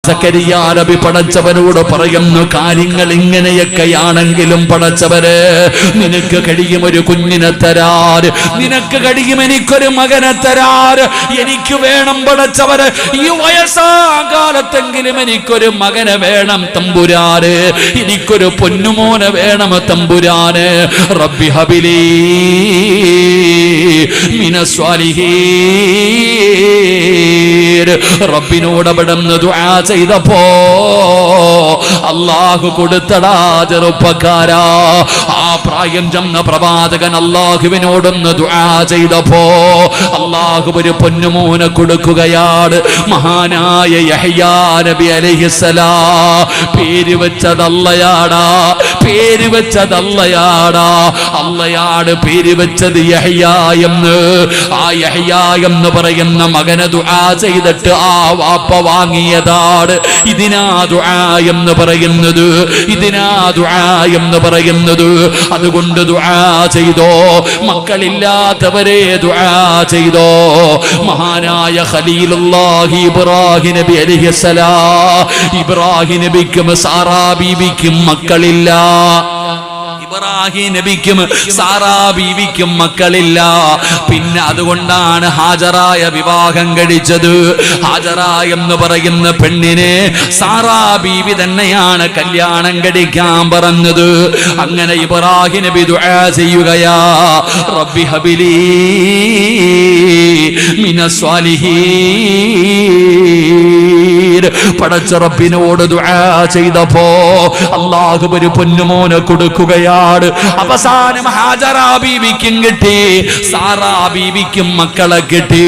സക്കരിയാ നബി പടച്ചവനോട് പറയുന്നു, കാര്യങ്ങൾ ഇങ്ങനെയൊക്കെയാണെങ്കിലും പടച്ചവരെ നിനക്ക് കഴിയും ഒരു കുഞ്ഞിനെ തരാൻ, നിനക്ക് കഴിയും എനിക്കൊരു മകനെ തരാൻ, എനിക്ക് വേണം പടച്ചവരെ ഈ വയസ്സാകാലത്തെങ്കിലും എനിക്കൊരു മകനെ വേണം തമ്പുരാന്, എനിക്കൊരു പൊന്നുമോനെ വേണം തമ്പുരാന്. റബ്ബി ഹബിലി മിനസ്വാലിഹീൻ. റബ്ബിനോട് അവിടുന്ന് ദുആ ചെയ്തപ്പോ അല്ലാഹു കൊടുത്തടാ ചെറുപ്പക്കാരാ. ആ പ്രായം ചെന്ന പ്രവാചകൻ അല്ലാഹുവിനോടൊന്ന് ദുആ ചെയ്തപ്പോ അല്ലാഹു ഒരു പൊന്നുമോനെ കൊടുക്കുകയാണ്. മഹാനായ യഹ്യാ നബി അലൈഹിസ്സലാം. പേര് വെച്ചതല്ലയാടാ, പേര് വെച്ചതല്ലയാടാ, അല്ലയാണ് പേര് വെച്ചത് യഹ്യാ എന്ന്. ആ യഹ്യാ എന്ന് പറയുന്ന മകനെ ദുആ ചെയ്തിട്ട് ആ വാപ്പ വാങ്ങിയതാണ്. ഇതിനാ ദുആ എന്ന് പറയുന്നത്, ഇതിനാ ദുആ എന്ന് പറയുന്നത്. അതുകൊണ്ട് ദുആ ചെയ്തോ, മക്കളില്ലാത്തവരെ ദുആ ചെയ്തോ. മഹാനായ ഖലീലുല്ലാഹി ഇബ്രാഹിം നബി അലൈഹിസ്സലാം. ഇബ്രാഹിം നബിക്കും സാറാ ബീവിക്കും മക്കളില്ല. ഇബ്രാഹിം നബിക്കും സാറാ ബീവിക്കും മക്കളില്ല. പിന്നെ അതുകൊണ്ടാണ് ഹാജറായ വിവാഹം കഴിച്ചത്. ഹാജറ എന്ന് പറയുന്ന പെണ്ണിനെ സാറാ ബീവി തന്നെയാണ് കല്യാണം കഴിക്കാൻ പറഞ്ഞത്. അങ്ങനെ ഇബ്രാഹിം നബി ദുആ ചെയ്യുകയാ, റബ്ബി ഹബിലി മിനസ്വാലിഹീൻ. പടച്ച റബ്ബിനോട് ദുആ ചെയ്തപ്പോ അല്ലാഹു ഒരു പൊന്നുമോനെ കൊടുക്കുകയാണ്. അവസാനം ഹാജറ ബീവിക്കും കിട്ടി, സാറാ ബീവിക്കും മക്കളെ കിട്ടി.